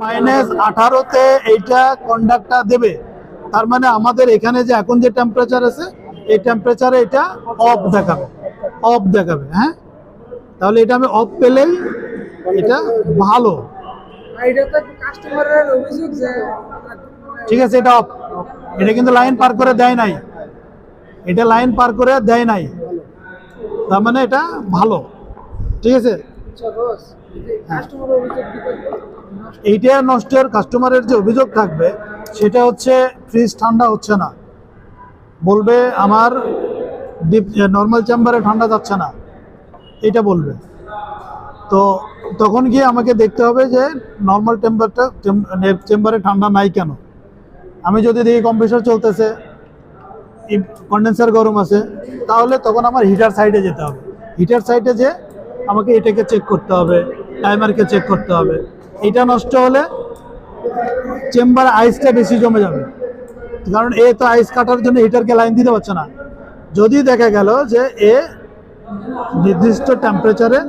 -18-তে এইটা কন্ডাক্টটা দেবে, তার মানে আমাদের এখানে যে এখন যে টেম্পারেচার আছে এই টেম্পারেচারে এটা অফ দেখাবে। হ্যাঁ, তাহলে এটা আমি অফ পেলেই এটা ভালো। ঠিক আছে, এটা অফ। এটা কিন্তু লাইন পার করে দেয় নাই, তার মানে এটা ভালো। ঠিক আছে, এইটা নষ্টের কাস্টমারের যে অভিযোগ থাকবে সেটা হচ্ছে ফ্রিজ ঠান্ডা হচ্ছে না, বলবে আমার নর্মাল চেম্বারে ঠান্ডা যাচ্ছে না, এটা বলবে। তো তখন গিয়ে আমাকে দেখতে হবে যে নর্মাল চেম্বারে ঠান্ডা নাই কেন। আমি যদি দেখি কম্প্রেসর চলতেছে, কন্ডেন্সার গরম আছে, তাহলে তখন আমার হিটার সাইডে যেতে হবে। হিটার সাইডে যে আমাকে এটাকে চেক করতে হবে, টাইমারকে চেক করতে হবে। এটা নষ্ট হলে চেম্বার আইসটা বেশি জমে যাবে, কারণ এ তো আইস কাটার জন্য হিটারকে লাইন দিতে পারছে না। যদি দেখা গেল যে এ নির্দিষ্ট টেম্পারেচারে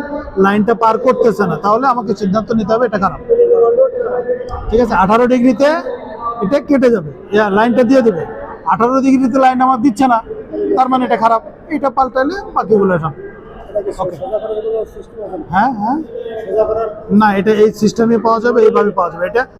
লাইনটা পার করতেছে না, তাহলে আমাকে সিদ্ধান্ত নিতে হবে এটা খারাপ। ঠিক আছে, 18 ডিগ্রিতে এটা কেটে যাবে, লাইনটা দিয়ে দেবে। 18 ডিগ্রিতে লাইন আমার দিচ্ছে না, তার মানে এটা খারাপ। এটা পাল্টাইলে বাকিগুলো সব হ্যাঁ। না, এটা এই সিস্টেমে পাওয়া যাবে, এইভাবে পাওয়া যাবে এটা।